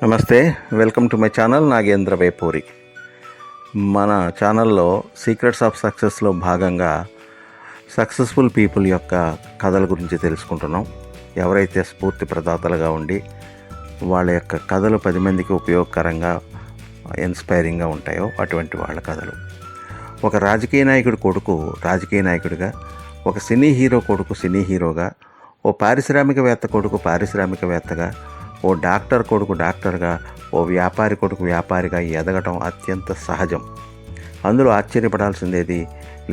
నమస్తే, welcome to my channel Nagendra Vepuri. మన ఛానల్లో సీక్రెట్స్ ఆఫ్ సక్సెస్లో భాగంగా సక్సెస్ఫుల్ పీపుల్ యొక్క కథల గురించి తెలుసుకుంటున్నాం. ఎవరైతే స్ఫూర్తి ప్రదాతలుగా ఉండి వాళ్ళ యొక్క కథలు 10 మందికి ఉపయోగకరంగా ఇన్స్పైరింగ్గా ఉంటాయో అటువంటి వాళ్ళ కథలు. ఒక రాజకీయ నాయకుడి కొడుకు రాజకీయ నాయకుడిగా, ఒక సినీ హీరో కొడుకు సినీ హీరోగా, ఓ పారిశ్రామికవేత్త కొడుకు పారిశ్రామికవేత్తగా, ఓ డాక్టర్ కొడుకు డాక్టర్గా, ఓ వ్యాపారి కొడుకు వ్యాపారిగా ఎదగటం అత్యంత సహజం. అందులో ఆశ్చర్యపడాల్సిందేది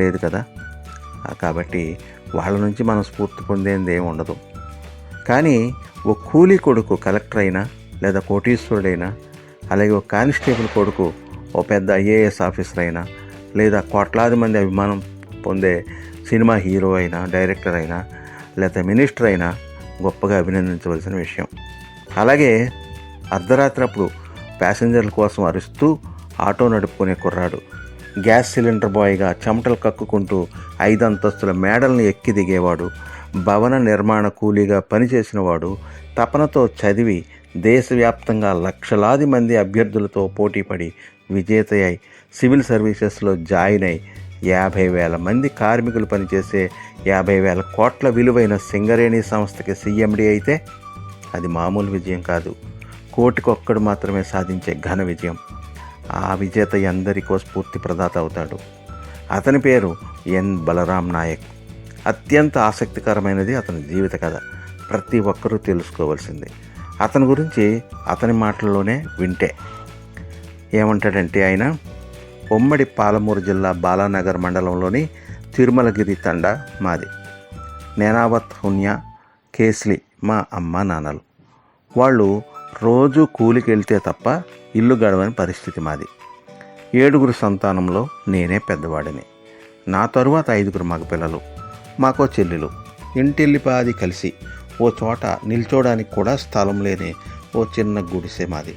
లేదు కదా. కాబట్టి వాళ్ళ నుంచి మనం స్ఫూర్తి పొందేది ఏమి ఉండదు. కానీ ఓ కూలీ కొడుకు కలెక్టర్ అయినా, లేదా కోటీశ్వరుడైనా, అలాగే ఒక కానిస్టేబుల్ కొడుకు ఓ పెద్ద ఐఏఎస్ ఆఫీసర్ అయినా, లేదా కోట్లాది మంది అభిమానం పొందే సినిమా హీరో అయినా, డైరెక్టర్ అయినా, లేదా మినిస్టర్ అయినా గొప్పగా అభినందించవలసిన విషయం. అలాగే అర్ధరాత్రి అప్పుడు ప్యాసింజర్ల కోసం అరుస్తూ ఆటో నడుపుకునే కుర్రాడు, గ్యాస్ సిలిండర్ బాయ్గా చెమటలు కక్కుకుంటూ 5 అంతస్తుల మేడల్ని ఎక్కి దిగేవాడు, భవన నిర్మాణ కూలీగా పనిచేసినవాడు, తపనతో చదివి దేశవ్యాప్తంగా లక్షలాది మంది అభ్యర్థులతో పోటీపడి విజేత అయి సివిల్ సర్వీసెస్లో జాయిన్ అయి 50,000 మంది కార్మికులు పనిచేసే 50,000 కోట్ల విలువైన సింగరేణి సంస్థకి సీఎండీ అయితే అది మామూలు విజయం కాదు, కోటికొక్కడు మాత్రమే సాధించే ఘన విజయం. ఆ విజేత ఎందరికో స్ఫూర్తి ప్రదాత అవుతాడు. అతని పేరు ఎన్ బలరాం నాయక్. అత్యంత ఆసక్తికరమైనది అతని జీవిత కథ. ప్రతి ఒక్కరూ తెలుసుకోవాల్సింది. అతని గురించి అతని మాటల్లోనే వింటే. ఏమంటాడంటే ఆయన, ఉమ్మడి పాలమూరు జిల్లా బాలానగర్ మండలంలోని తిరుమలగిరి తండా మాది. నేనావత్, హున్యా, కేస్లి మా అమ్మ నాన్నలు. వాళ్ళు రోజు కూలికి వెళ్తే తప్ప ఇల్లు గడవని పరిస్థితి మాది. 7 సంతానంలో నేనే పెద్దవాడిని. నా తరువాత 5 మగపిల్లలు, మాకో చెల్లెలు. ఇంటిల్లిపాది కలిసి ఓ చోట నిల్చోడానికి కూడా స్థలం లేని ఓ చిన్న గుడిసె మాది.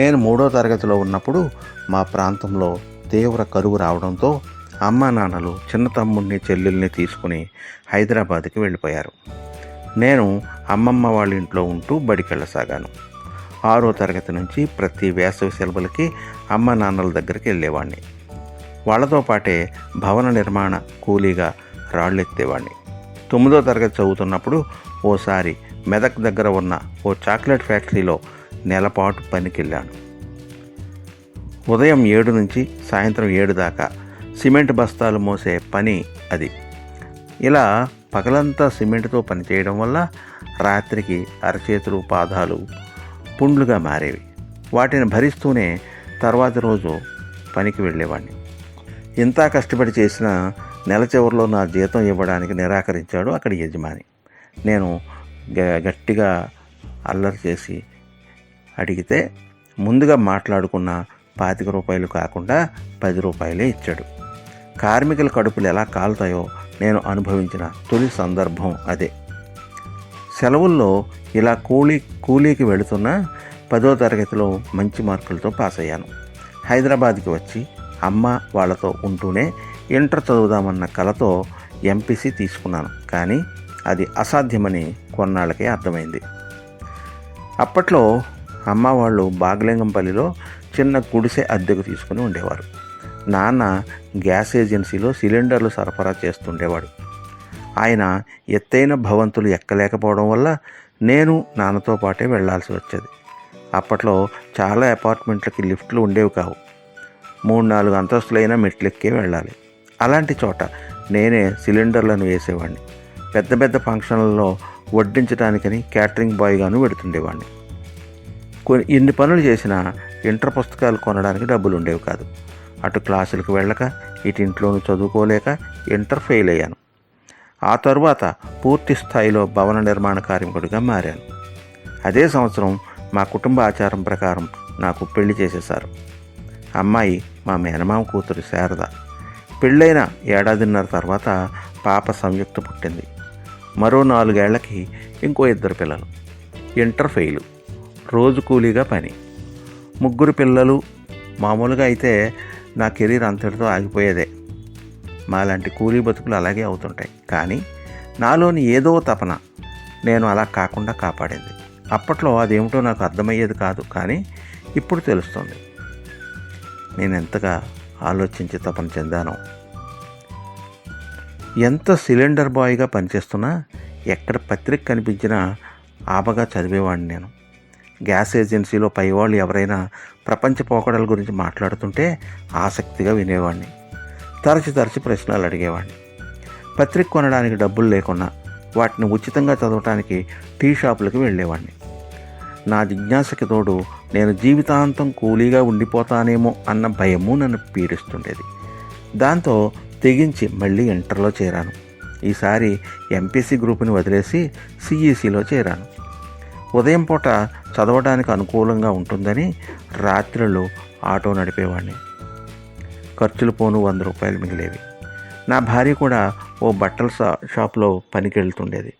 నేను 3వ తరగతిలో ఉన్నప్పుడు మా ప్రాంతంలో తీవ్ర కరువు రావడంతో అమ్మా నాన్నలు చిన్న తమ్ముడిని చెల్లెల్ని తీసుకుని హైదరాబాద్కి వెళ్ళిపోయారు. నేను అమ్మమ్మ వాళ్ళ ఇంట్లో ఉంటూ బడికి వెళ్ళసాగాను. 6వ తరగతి నుంచి ప్రతి వేసవి సెలవులకి అమ్మ నాన్నల దగ్గరికి వెళ్ళేవాడిని. వాళ్ళతో పాటే భవన నిర్మాణ కూలీగా రాళ్ళెత్తేవాడిని. 9వ తరగతి చదువుతున్నప్పుడు ఓసారి మెదక్ దగ్గర ఉన్న ఓ చాక్లెట్ ఫ్యాక్టరీలో నెలపాటు పనికి వెళ్ళాను. ఉదయం 7 నుంచి సాయంత్రం 7 దాకా సిమెంట్ బస్తాలు మోసే పని అది. ఇలా పగలంతా సిమెంట్తో పనిచేయడం వల్ల రాత్రికి అరచేతులు పాదాలు పుండ్లుగా మారేవి. వాటిని భరిస్తూనే తర్వాతి రోజు పనికి వెళ్ళేవాడిని. ఇంత కష్టపడి చేసిన నెల చివరిలో నా జీతం ఇవ్వడానికి నిరాకరించాడు అక్కడి యజమాని. నేను గట్టిగా అల్లరి చేసి అడిగితే ముందుగా మాట్లాడుకున్న 25 రూపాయలు కాకుండా 10 రూపాయలే ఇచ్చాడు. కార్మికుల కడుపులు ఎలా కాలుతాయో నేను అనుభవించిన తొలి సందర్భం అదే. సెలవుల్లో ఇలా కూలీకి వెళుతున్న 10వ తరగతిలో మంచి మార్కులతో పాస్ అయ్యాను. హైదరాబాద్కి వచ్చి అమ్మ వాళ్ళతో ఉంటూనే ఇంటర్ చదువుదామన్న కలతో ఎంపీసీ తీసుకున్నాను. కానీ అది అసాధ్యమని కొన్నాళ్ళకే అర్థమైంది. అప్పట్లో అమ్మ వాళ్ళు బాగలింగంపల్లిలో చిన్న గుడిసె అద్దెకు తీసుకుని ఉండేవారు. నాన్న గ్యాస్ ఏజెన్సీలో సిలిండర్లు సరఫరా చేస్తుండేవాడు. ఆయన ఎత్తైన భవంతులు ఎక్కలేకపోవడం వల్ల నేను నాన్నతో పాటే వెళ్లాల్సి వచ్చేది. అప్పట్లో చాలా అపార్ట్మెంట్లకి లిఫ్ట్లు ఉండేవి కావు. 3-4 అంతస్తులైన మెట్లెక్కే వెళ్ళాలి. అలాంటి చోట నేనే సిలిండర్లను వేసేవాడిని. పెద్ద పెద్ద ఫంక్షన్లలో వడ్డించడానికని క్యాటరింగ్ బాయ్గాను పెడుతుండేవాడిని. ఇన్ని పనులు చేసినా ఇంటర్ పుస్తకాలు కొనడానికి డబ్బులు ఉండేవి కాదు. అటు క్లాసులకు వెళ్ళక ఇటు ఇంట్లోనూ చదువుకోలేక ఇంటర్ ఫెయిల్ అయ్యాను. ఆ తరువాత పూర్తి స్థాయిలో భవన నిర్మాణ కార్మికుడిగా మారాను. అదే సంవత్సరం మా కుటుంబ ఆచారం ప్రకారం నాకు పెళ్లి చేసేశారు. అమ్మాయి మా మేనమామ కూతురు శారద. పెళ్ళైన 1.5 ఏళ్ల తర్వాత పాప సంయుక్త పుట్టింది. మరో 4 ఏళ్లకి ఇంకో 2 పిల్లలు. ఇంటర్ ఫెయిలు, రోజు కూలీగా పని, 3 పిల్లలు. మామూలుగా అయితే నా కెరీర్ అంతటితో ఆగిపోయేదే. మాలాంటి కూలీ బతుకులు అలాగే అవుతుంటాయి. కానీ నాలోని ఏదో తపన నేను అలా కాకుండా కాపాడింది. అప్పట్లో అదేమిటో నాకు అర్థమయ్యేది కాదు, కానీ ఇప్పుడు తెలుస్తుంది. నేను ఎంతగా ఆలోచించి తపన చెందానో. ఎంత సిలిండర్ బాయ్గా పనిచేస్తున్నా ఎక్కడ పత్రిక కనిపించినా ఆపగా చదివేవాడిని నేను. గ్యాస్ ఏజెన్సీలో పైవాళ్ళు ఎవరైనా ప్రపంచ పోకడల గురించి మాట్లాడుతుంటే ఆసక్తిగా వినేవాడిని. తరచు ప్రశ్నలు అడిగేవాడిని. పత్రిక కొనడానికి డబ్బులు లేకున్నా వాటిని ఉచితంగా చదవటానికి టీ షాపులకు వెళ్ళేవాడిని. నా జిజ్ఞాసకి తోడు నేను జీవితాంతం కూలీగా ఉండిపోతానేమో అన్న భయము నన్ను పీడిస్తుండేది. దాంతో తెగించి మళ్ళీ ఇంటర్లో చేరాను. ఈసారి ఎంపీసీ గ్రూపుని వదిలేసి సిఈసిలో చేరాను. ఉదయం పూట చదవడానికి అనుకూలంగా ఉంటుందని రాత్రులు ఆటో నడిపేవాడిని. ఖర్చులు పోను 100 రూపాయలు మిగిలేవి. నా భార్య కూడా ఓ బట్టల షాప్లో పనికి వెళ్తుండేది.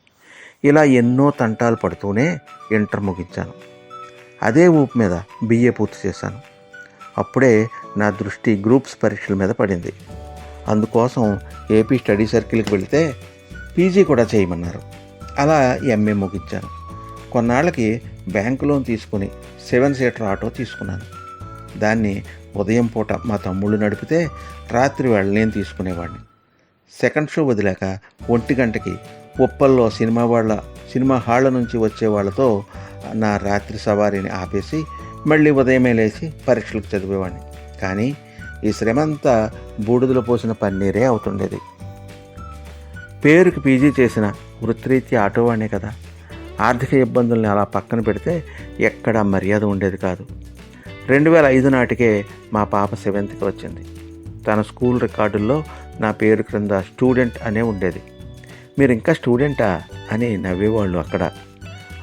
ఇలా ఎన్నో తంటాలు పడుతూనే ఇంటర్ ముగించాను. అదే ఊపు మీద బిఏ పూర్తి చేశాను. అప్పుడే నా దృష్టి గ్రూప్స్ పరీక్షల మీద పడింది. అందుకోసం ఏపీ స్టడీ సర్కిల్కి వెళితే పీజీ కూడా చేయమన్నారు. అలా ఎంఏ ముగించాను. కొన్నాళ్ళకి బ్యాంకు లోన్ తీసుకుని 7 సీటర్ ఆటో తీసుకున్నాను. దాన్ని ఉదయం పూట మా తమ్ముళ్ళు నడిపితే రాత్రి వేళ నేను తీసుకునేవాడిని. సెకండ్ షో వదిలాక 1 గంటకి ఉప్పల్లో సినిమా హాళ్ళ నుంచి వచ్చే వాళ్ళతో నా రాత్రి సవారీని ఆపేసి మళ్ళీ ఉదయమే లేచి పరీక్షలకు చదివేవాడిని. కానీ ఈ శ్రమంతా బూడిదలో పోసిన పన్నీరే అవుతుండేది. పేరుకి పీజీ చేసిన వృత్తిరీత్యా ఆటోవాడినే కదా. ఆర్థిక ఇబ్బందుల్ని అలా పక్కన పెడితే ఎక్కడా మర్యాద ఉండేది కాదు. 2005 నాటికే మా పాప 7th వచ్చింది. తన స్కూల్ రికార్డుల్లో నా పేరు క్రింద స్టూడెంట్ అనే ఉండేది. మీరు ఇంకా స్టూడెంటా అని నవ్వేవాళ్ళు అక్కడ.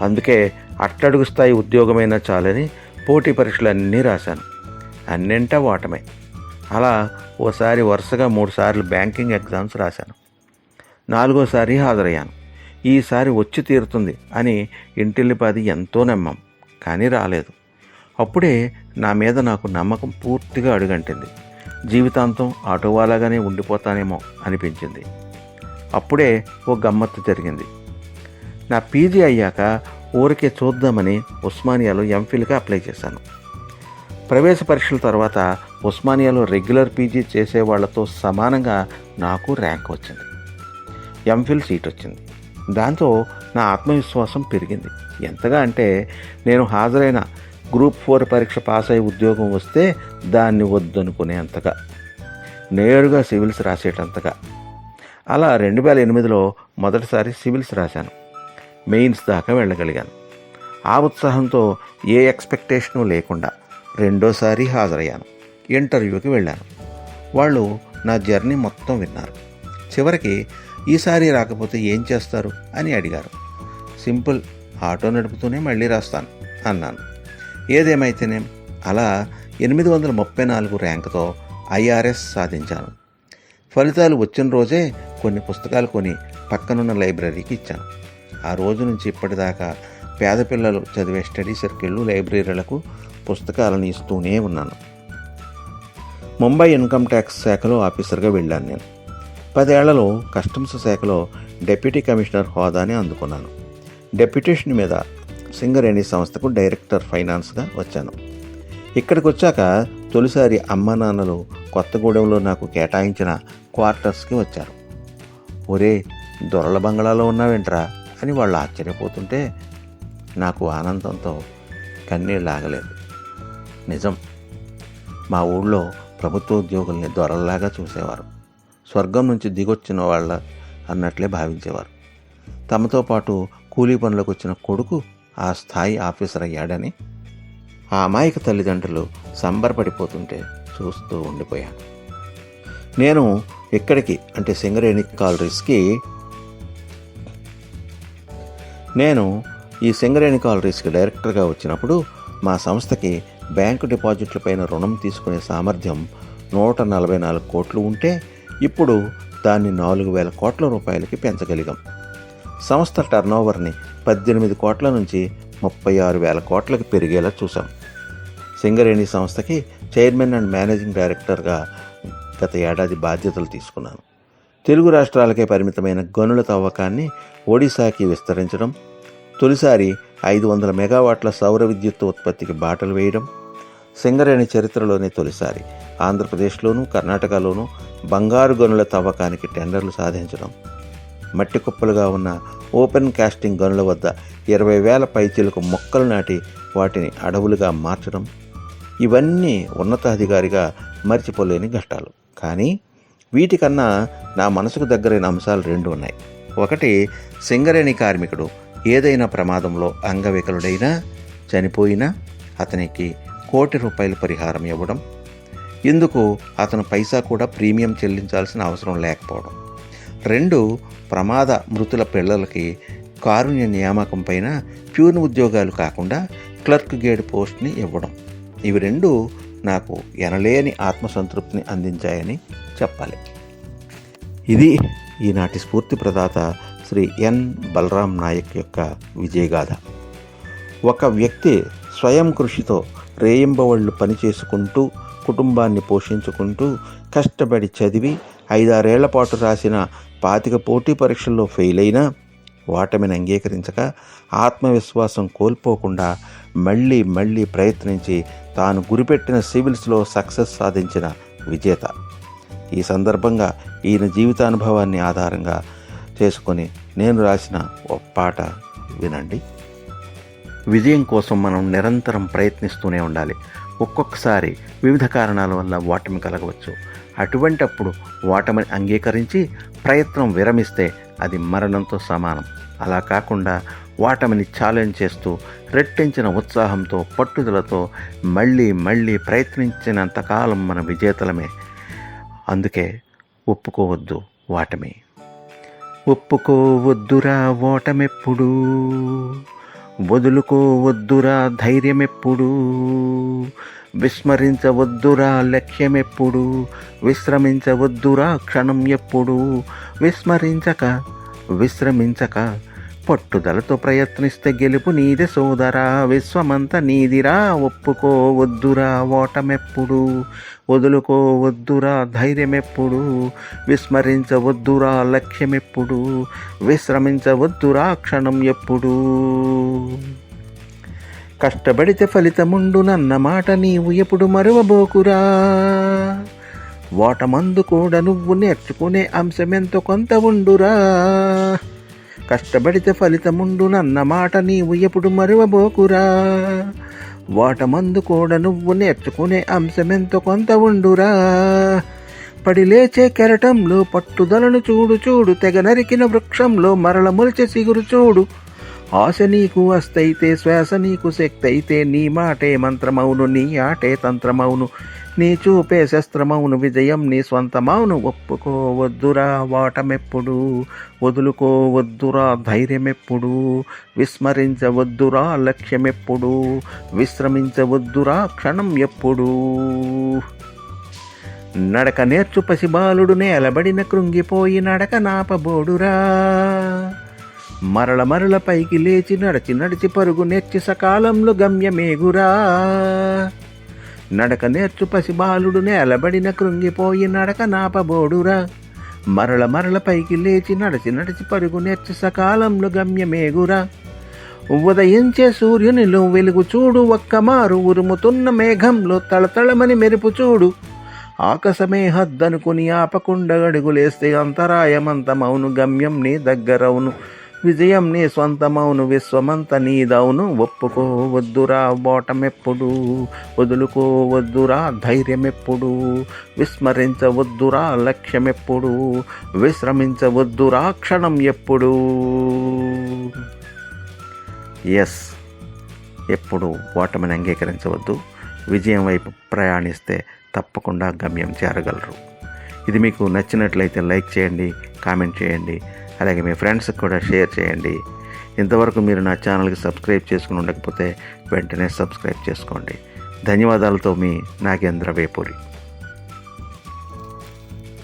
అందుకే అట్టడుగు స్థాయి ఉద్యోగమైనా చాలని పోటీ పరీక్షలన్నీ రాశాను. అన్నింటా ఓటమే. అలా ఓసారి వరుసగా 3 సార్లు బ్యాంకింగ్ ఎగ్జామ్స్ రాశాను. 4వసారి హాజరయ్యాను. ఈసారి వచ్చి తీరుతుంది అని ఇంటిల్లిపాది ఎంతో నమ్మాం, కానీ రాలేదు. అప్పుడే నా మీద నాకు నమ్మకం పూర్తిగా అడుగంటింది. జీవితాంతం ఆటోవాలాగానే ఉండిపోతానేమో అనిపించింది. అప్పుడే ఓ గమ్మత్తు జరిగింది. నా పీజీ అయ్యాక ఊరికే చూద్దామని ఉస్మానియాలో ఎంఫిల్కి అప్లై చేశాను. ప్రవేశ పరీక్షల తర్వాత ఉస్మానియాలో రెగ్యులర్ పీజీ చేసేవాళ్లతో సమానంగా నాకు ర్యాంక్ వచ్చింది. ఎంఫిల్ సీట్ వచ్చింది. దాంతో నా ఆత్మవిశ్వాసం పెరిగింది. ఎంతగా అంటే నేను హాజరైన గ్రూప్ 4 పరీక్ష పాస్ అయ్యి ఉద్యోగం వస్తే దాన్ని వద్దనుకునేంతగా, నేరుగా సివిల్స్ రాసేటంతగా. అలా 2008లో మొదటిసారి సివిల్స్ రాశాను. మెయిన్స్ దాకా వెళ్ళగలిగాను. ఆ ఉత్సాహంతో ఏ ఎక్స్పెక్టేషను లేకుండా 2వసారి హాజరయ్యాను. ఇంటర్వ్యూకి వెళ్ళాను. వాళ్ళు నా జర్నీ మొత్తం విన్నారు. చివరికి ఈసారి రాకపోతే ఏం చేస్తారు అని అడిగారు. సింపుల్, ఆటో నడుపుతూనే మళ్ళీ రాస్తాను అన్నాను. ఏదేమైతేనేం అలా 834 ర్యాంకుతో ఐఆర్ఎస్ సాధించాను. ఫలితాలు వచ్చిన రోజే కొన్ని పుస్తకాలు కొని పక్కనున్న లైబ్రరీకి ఇచ్చాను. ఆ రోజు నుంచి ఇప్పటిదాకా పేద పిల్లలు చదివే స్టడీ సర్కిళ్ళు, లైబ్రరీలకు పుస్తకాలను ఇస్తూనే ఉన్నాను. ముంబై ఇన్కమ్ ట్యాక్స్ శాఖలో ఆఫీసర్గా వెళ్ళాను నేను. 10 ఏళ్లలో కస్టమ్స్ శాఖలో డెప్యూటీ కమిషనర్ హోదాని అందుకున్నాను. డెప్యుటేషన్ మీద సింగరేణి సంస్థకు డైరెక్టర్ ఫైనాన్స్గా వచ్చాను. ఇక్కడికి వచ్చాక తొలిసారి అమ్మా నాన్నలు కొత్తగూడెంలో నాకు కేటాయించిన క్వార్టర్స్కి వచ్చారు. ఒరే, దొరల బంగళాలో ఉన్నావేంట్రా అని వాళ్ళు ఆశ్చర్యపోతుంటే నాకు ఆనందంతో కన్నీళ్ళు ఆగలేదు. నిజం, మా ఊళ్ళో ప్రభుత్వ ఉద్యోగుల్ని దొరల్లాగా చూసేవారు. స్వర్గం నుంచి దిగొచ్చిన వాళ్ళ అన్నట్లే భావించేవారు. తమతో పాటు కూలీ పనులకు వచ్చిన కొడుకు ఆ స్థాయి ఆఫీసర్ అయ్యాడని ఆ అమాయక తల్లిదండ్రులు సంబరపడిపోతుంటే చూస్తూ ఉండిపోయాను. నేను ఇక్కడికి అంటే సింగరేణి కాలరీస్కి డైరెక్టర్గా వచ్చినప్పుడు మా సంస్థకి బ్యాంకు డిపాజిట్లపైన రుణం తీసుకునే సామర్థ్యం 144 కోట్లు ఉంటే ఇప్పుడు దాన్ని 4,000 కోట్ల రూపాయలకి పెంచగలిగాం. సంస్థ టర్నోవర్ని 18 కోట్ల నుంచి 36,000 కోట్లకి పెరిగేలా చూసాం. సింగరేణి సంస్థకి చైర్మన్ అండ్ మేనేజింగ్ డైరెక్టర్గా గత ఏడాది బాధ్యతలు తీసుకున్నాను. తెలుగు రాష్ట్రాలకే పరిమితమైన గనుల తవ్వకాన్ని ఒడిశాకి విస్తరించడం, తొలిసారి 500 మెగావాట్ల సౌర విద్యుత్తు ఉత్పత్తికి బాటలు వేయడం సింగరేణి చరిత్రలోనే తొలిసారి. ఆంధ్రప్రదేశ్లోనూ కర్ణాటకలోనూ బంగారు గనుల తవ్వకానికి టెండర్లు సాధించడం, మట్టి కుప్పలుగా ఉన్న ఓపెన్ కాస్టింగ్ గనుల వద్ద 20,000 పైచీలకు మొక్కలు నాటి వాటిని అడవులుగా మార్చడం, ఇవన్నీ ఉన్నతాధికారిగా మర్చిపోలేని ఘట్టాలు. కానీ వీటికన్నా నా మనసుకు దగ్గరైన అంశాలు 2 ఉన్నాయి. ఒకటి, సింగరేణి కార్మికుడు ఏదైనా ప్రమాదంలో అంగవికలుడైనా చనిపోయినా అతనికి ₹1,00,00,000 పరిహారం ఇవ్వడం, ఇందుకు అతను పైసా కూడా ప్రీమియం చెల్లించాల్సిన అవసరం లేకపోవడం. 2, ప్రమాద మృతుల పిల్లలకి కారుణ్య నియామకం పైన ప్యూన్ ఉద్యోగాలు కాకుండా క్లర్క్ గేడ్ పోస్ట్ని ఇవ్వడం. ఇవి 2 నాకు ఎనలేని ఆత్మసంతృప్తిని అందించాయని చెప్పాలి. ఇది ఈనాటి స్ఫూర్తి ప్రదాత శ్రీ ఎన్ బలరాం నాయక్ యొక్క విజయగాథ. ఒక వ్యక్తి స్వయం కృషితో రేయింబవళ్ళు పనిచేసుకుంటూ కుటుంబాన్ని పోషించుకుంటూ కష్టపడి చదివి 5-6 ఏళ్ల పాటు రాసిన 25 పోటీ పరీక్షల్లో ఫెయిల్ అయినా ఓటమిని అంగీకరించక ఆత్మవిశ్వాసం కోల్పోకుండా మళ్ళీ మళ్ళీ ప్రయత్నించి తాను గురిపెట్టిన సివిల్స్లో సక్సెస్ సాధించిన విజేత. ఈ సందర్భంగా ఈయన జీవితానుభవాన్ని ఆధారంగా చేసుకొని నేను రాసిన ఒక పాట వినండి. విజయం కోసం మనం నిరంతరం ప్రయత్నిస్తూనే ఉండాలి. ఒక్కొక్కసారి వివిధ కారణాల వల్ల ఓటమి కలగవచ్చు. అటువంటప్పుడు ఓటమిని అంగీకరించి ప్రయత్నం విరమిస్తే అది మరణంతో సమానం. అలా కాకుండా ఓటమిని ఛాలెంజ్ చేస్తూ రెట్టించిన ఉత్సాహంతో పట్టుదలతో మళ్ళీ మళ్ళీ ప్రయత్నించినంతకాలం మన విజేతలమే. అందుకే ఒప్పుకోవద్దు ఓటమి. ఒప్పుకోవద్దురా ఓటమెప్పుడు, వదులుకోవద్దురా ధైర్యమెప్పుడు, విస్మరించవద్దురా లక్ష్యమెప్పుడు, విశ్రమించవద్దురా క్షణం ఎప్పుడు, విశ్రమించక పట్టుదలతో ప్రయత్నిస్తే గెలుపు నీదే సోదరా, విశ్వమంతా నీదిరా. ఒప్పుకోవద్దురా ఓటమెప్పుడు, వదులుకోవద్దురా ధైర్యమెప్పుడు, విస్మరించవద్దురా లక్ష్యమెప్పుడు, విశ్రమించవద్దురా క్షణం ఎప్పుడు. కష్టపడితే ఫలితముండునన్న మాట నీవు ఎప్పుడు మరువబోకురా, ఓటమందు కూడా నువ్వు నేర్చుకునే అంశమెంతో కొంత ఉండురా. కష్టపడితే ఫలితముండునన్న మాట నీవు ఎప్పుడు మరువబోకురా, ఓటమందు కూడా నువ్వు నేర్చుకునే అంశమెంతో కొంత ఉండురా. పడి లేచే కెరటంలో పట్టుదలను చూడు చూడు, తెగ నరికిన వృక్షంలో మరల మొలిచే సిగురు చూడు. ఆశ నీకు అస్తైతే శ్వాస నీకు శక్తి అయితే, నీ మాటే మంత్రమౌను నీ ఆటే తంత్రమౌను, నీ చూపే శస్త్రమౌను విజయం నీ స్వంతమౌను. ఒప్పుకోవద్దురా ఓటమెప్పుడు, వదులుకోవద్దురా ధైర్యమెప్పుడు, విస్మరించవద్దురా లక్ష్యమెప్పుడు, విశ్రమించవద్దురా క్షణం ఎప్పుడు. నడక నేర్చు పసిబాలుడు నేలబడిన కృంగిపోయి నడక నాపబోడురా, మరల పైకి లేచి నడిచి పరుగు నేర్చి సకాలంలో గమ్యమేగురా. నడక నేర్చు పసిబాలుడు నేలబడిన కృంగిపోయి నడక నాపబోడురా, మరల పైకి లేచి నడిచి పరుగు నేర్చి సకాలంలో గమ్యమేగురా. ఉదయించే సూర్యునిలో వెలుగు చూడు, ఒక్కమారు ఉరుముతున్న మేఘంలో తళతళమని మెరుపు చూడు. ఆకాశమే హద్దనుకుని ఆపకుండా అడుగులేస్తే అంతరాయమంతమౌను, గమ్యం నీ దగ్గరవును, విజయం నీ స్వంతమౌను, విశ్వమంత నీదవును. ఒప్పుకోవద్దురా ఓటమెప్పుడు, వదులుకోవద్దురా ధైర్యమెప్పుడు, విస్మరించవద్దురా లక్ష్యమెప్పుడు, విశ్రమించవద్దురా క్షణం ఎప్పుడు. ఎప్పుడు ఓటమిని అంగీకరించవద్దు. విజయం వైపు ప్రయాణిస్తే తప్పకుండా గమ్యం చేరగలరు. ఇది మీకు నచ్చినట్లయితే లైక్ చేయండి, కామెంట్ చేయండి, అలాగే మీ ఫ్రెండ్స్కి కూడా షేర్ చేయండి. ఇంతవరకు మీరు నా ఛానల్కి సబ్స్క్రైబ్ చేసుకుని ఉండకపోతే వెంటనే సబ్స్క్రైబ్ చేసుకోండి. ధన్యవాదాలతో మీ నాగేంద్ర వేపూరి.